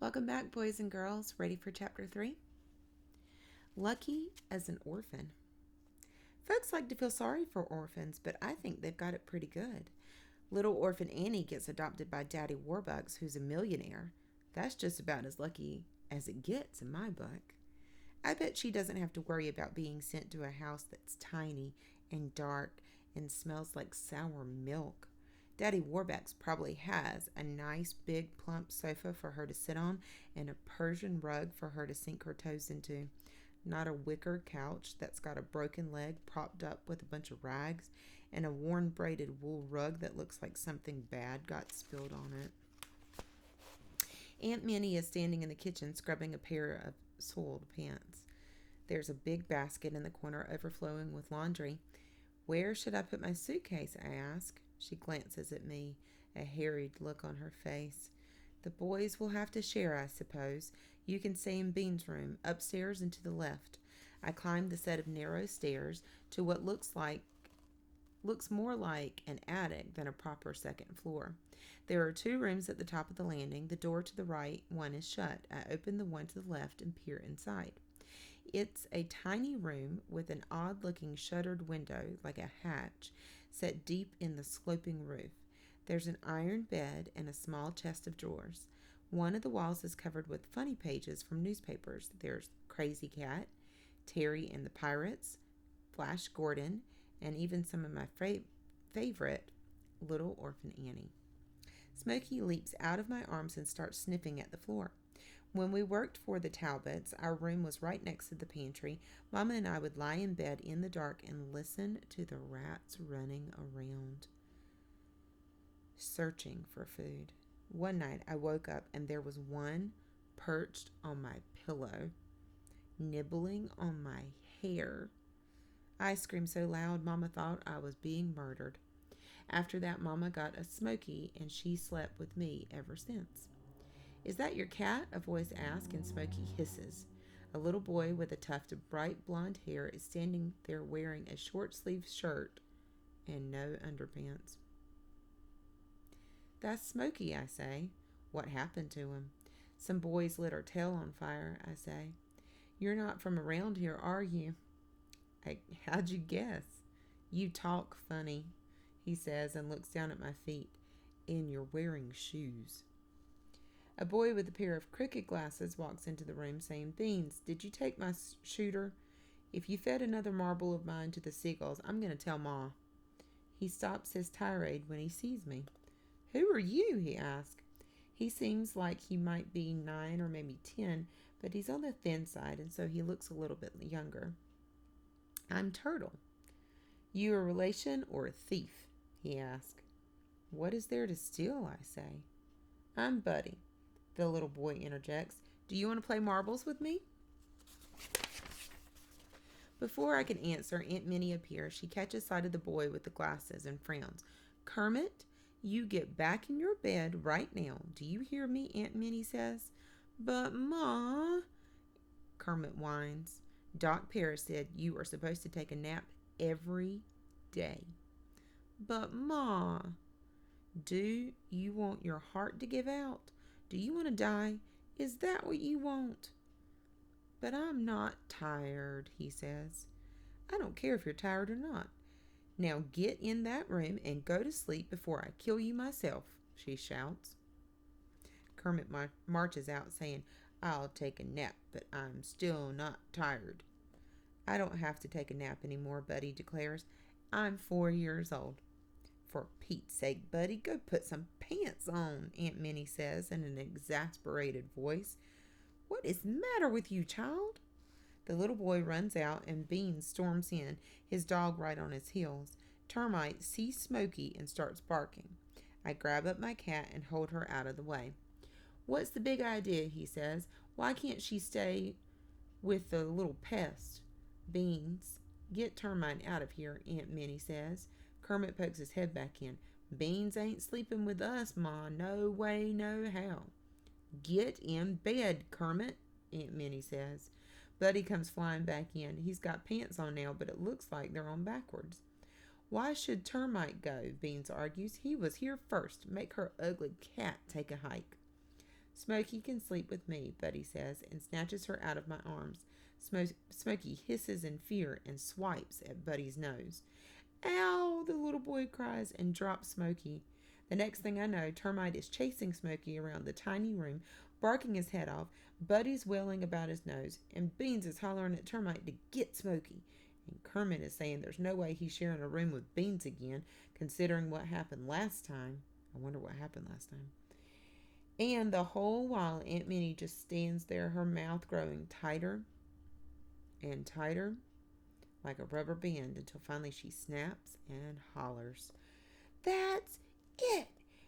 Welcome back, boys and girls. Ready for chapter 3? Lucky as an orphan. Folks like to feel sorry for orphans, but I think they've got it pretty good. Little orphan Annie gets adopted by Daddy Warbucks, who's a millionaire. That's just about as lucky as it gets in my book. I bet she doesn't have to worry about being sent to a house that's tiny and dark and smells like sour milk. Daddy Warbucks probably has a nice big plump sofa for her to sit on and a Persian rug for her to sink her toes into. Not a wicker couch that's got a broken leg propped up with a bunch of rags and a worn braided wool rug that looks like something bad got spilled on it. Aunt Minnie is standing in the kitchen scrubbing a pair of soiled pants. There's a big basket in the corner overflowing with laundry. Where should I put my suitcase? I ask. She glances at me, a harried look on her face. The boys will have to share, I suppose. You can stay in Bean's room, upstairs and to the left. I climb the set of narrow stairs to what looks more like an attic than a proper second floor. There are 2 rooms at the top of the landing. The door to the right one is shut. I open the one to the left and peer inside. It's a tiny room with an odd-looking shuttered window, like a hatch, set deep in the sloping roof. There's an iron bed and a small chest of drawers. One of the walls is covered with funny pages from newspapers. There's Crazy Cat, Terry and the Pirates, Flash Gordon, and even some of my favorite, Little Orphan Annie. Smokey leaps out of my arms and starts sniffing at the floor. When we worked for the Talbots, our room was right next to the pantry. Mama and I would lie in bed in the dark and listen to the rats running around, searching for food. One night I woke up and there was one perched on my pillow, nibbling on my hair. I screamed so loud Mama thought I was being murdered. After that, Mama got a Smokey and she slept with me ever since. Is that your cat? A voice asks, and Smokey hisses. A little boy with a tuft of bright blonde hair is standing there wearing a short-sleeved shirt and no underpants. That's Smokey, I say. What happened to him? Some boys lit our tail on fire, I say. You're not from around here, are you? How'd you guess? You talk funny, he says and looks down at my feet. And you're wearing shoes. A boy with a pair of crooked glasses walks into the room saying, Beans, did you take my shooter? If you fed another marble of mine to the seagulls, I'm going to tell Ma. He stops his tirade when he sees me. Who are you? He asks. He seems like he might be 9 or maybe 10, but he's on the thin side, and so he looks a little bit younger. I'm Turtle. You a relation or a thief? He asks. What is there to steal? I say. I'm Buddy. The little boy interjects. Do you want to play marbles with me? Before I can answer, Aunt Minnie appears. She catches sight of the boy with the glasses and frowns. Kermit, you get back in your bed right now. Do you hear me? Aunt Minnie says. But, Ma, Kermit whines. Doc Paris said you are supposed to take a nap every day. But, Ma, do you want your heart to give out? Do you want to die? Is that what you want? But I'm not tired, he says. I don't care if you're tired or not. Now get in that room and go to sleep before I kill you myself, she shouts. Kermit marches out saying, I'll take a nap, but I'm still not tired. I don't have to take a nap anymore, Buddy declares. I'm 4 years old. For Pete's sake, Buddy, go put some pants on, Aunt Minnie says in an exasperated voice. What is the matter with you, child? The little boy runs out and Beans storms in, his dog right on his heels. Termite sees Smokey and starts barking. I grab up my cat and hold her out of the way. What's the big idea, he says. Why can't she stay with the little pest? Beans, get Termite out of here, Aunt Minnie says. Kermit pokes his head back in. Beans ain't sleeping with us, Ma. No way, no how. Get in bed, Kermit, Aunt Minnie says. Buddy comes flying back in. He's got pants on now, but it looks like they're on backwards. Why should Termite go? Beans argues. He was here first. Make her ugly cat take a hike. Smoky can sleep with me, Buddy says, and snatches her out of my arms. Smoky hisses in fear and swipes at Buddy's nose. Ow, the little boy cries and drops Smoky. The next thing I know, Termite is chasing Smoky around the tiny room, barking his head off. Buddy's wailing about his nose, and Beans is hollering at Termite to get Smoky. And Kermit is saying there's no way he's sharing a room with Beans again, considering what happened last time. I wonder what happened last time. And the whole while, Aunt Minnie just stands there, her mouth growing tighter and tighter, like a rubber band, until finally she snaps and hollers. That's it!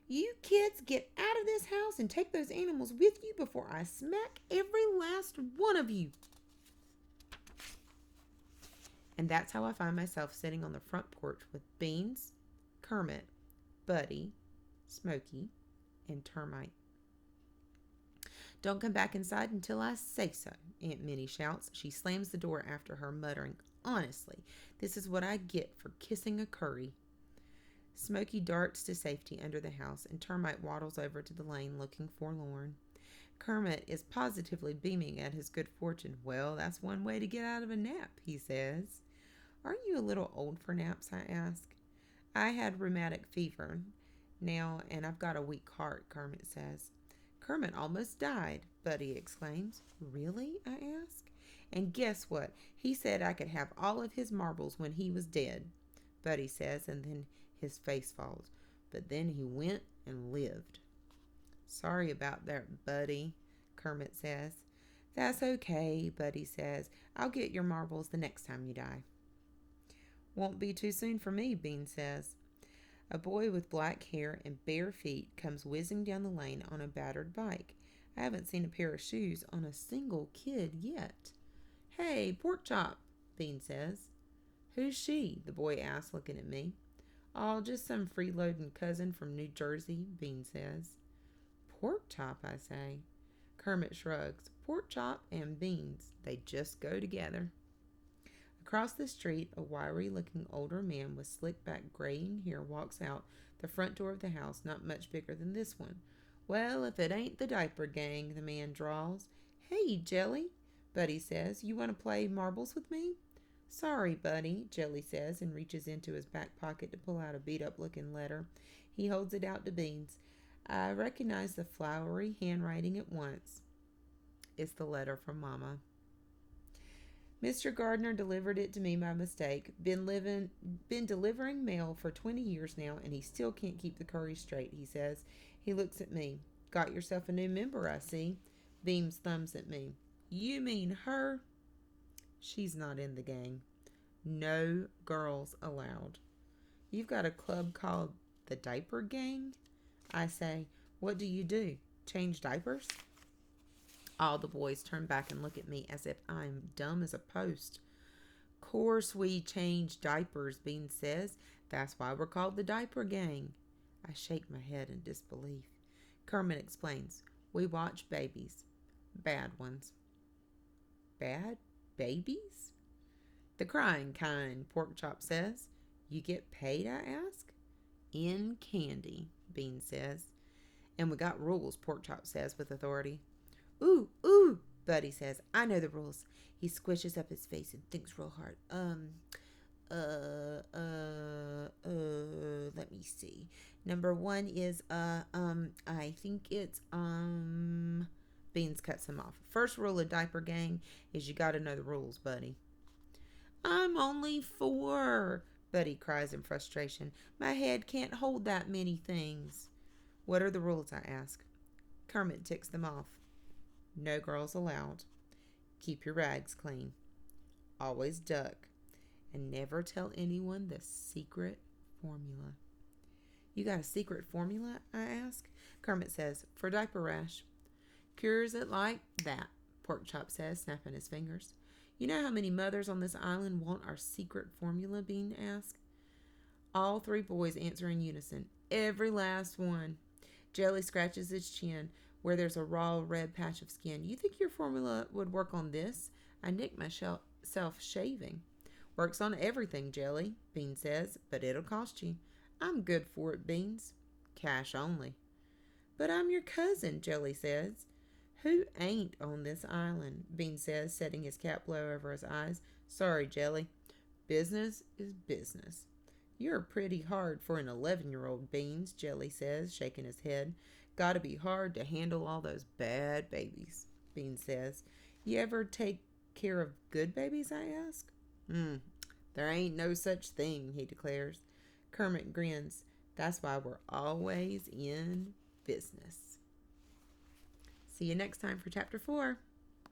You kids get out of this house and take those animals with you before I smack every last one of you. And that's how I find myself sitting on the front porch with Beans, Kermit, Buddy, Smoky, and Termite. Don't come back inside until I say so, Aunt Minnie shouts. She slams the door after her, muttering, Honestly, this is what I get for kissing a curry. Smoky darts to safety under the house, and Termite waddles over to the lane looking forlorn. Kermit is positively beaming at his good fortune. Well, that's one way to get out of a nap, he says. Aren't you a little old for naps, I ask. I had rheumatic fever now, and I've got a weak heart, Kermit says. Kermit almost died, Buddy exclaims. Really? I ask. And guess what? He said I could have all of his marbles when he was dead, Buddy says, and then his face falls. But then he went and lived. Sorry about that, Buddy, Kermit says. That's okay, Buddy says. I'll get your marbles the next time you die. Won't be too soon for me, Bean says. A boy with black hair and bare feet comes whizzing down the lane on a battered bike. I haven't seen a pair of shoes on a single kid yet. Hey, Porkchop, Bean says. Who's she? The boy asks, looking at me. Oh, just some freeloading cousin from New Jersey, Bean says. Porkchop, I say. Kermit shrugs. Porkchop and Beans, they just go together. Across the street, a wiry-looking older man with slick-back graying hair walks out the front door of the house, not much bigger than this one. Well, if it ain't the diaper gang, the man drawls. Hey, Jelly, Buddy says. You want to play marbles with me? Sorry, Buddy, Jelly says, and reaches into his back pocket to pull out a beat-up-looking letter. He holds it out to Beans. I recognize the flowery handwriting at once. It's the letter from Mama. Mr. Gardner delivered it to me by mistake. Been delivering mail for 20 years now, and he still can't keep the curry straight, he says. He looks at me. Got yourself a new member, I see. Beams thumbs at me. You mean her? She's not in the gang. No girls allowed. You've got a club called the Diaper Gang? I say, what do you do? Change diapers? All the boys turn back and look at me as if I'm dumb as a post. Course we change diapers, Bean says. That's why we're called the Diaper Gang. I shake my head in disbelief. Kermit explains. We watch babies. Bad ones. Bad babies? The crying kind, Porkchop says. You get paid, I ask. In candy, Bean says. And we got rules, Porkchop says with authority. Ooh, Buddy says. I know the rules. He squishes up his face and thinks real hard. Let me see. Number 1 is, I think it's, Beans cuts him off. First rule of Diaper Gang is you gotta know the rules, Buddy. I'm only 4, Buddy cries in frustration. My head can't hold that many things. What are the rules, I ask. Kermit ticks them off. No girls allowed. Keep your rags clean. Always duck. And never tell anyone the secret formula. You got a secret formula, I ask? Kermit says, for diaper rash. Cures it like that, Porkchop says, snapping his fingers. You know how many mothers on this island want our secret formula, Bean asks? All 3 boys answer in unison. Every last one. Jelly scratches his chin where there's a raw red patch of skin. You think your formula would work on this? I nicked myself shaving. Works on everything, Jelly, Bean says, but it'll cost you. I'm good for it, Beans. Cash only. But I'm your cousin, Jelly says. Who ain't on this island? Bean says, setting his cap low over his eyes. Sorry, Jelly. Business is business. You're pretty hard for an 11-year-old, Beans, Jelly says, shaking his head. Gotta be hard to handle all those bad babies, Bean says. You ever take care of good babies, I ask. There ain't no such thing, he declares. Kermit grins. That's why we're always in business. See you next time for Chapter 4.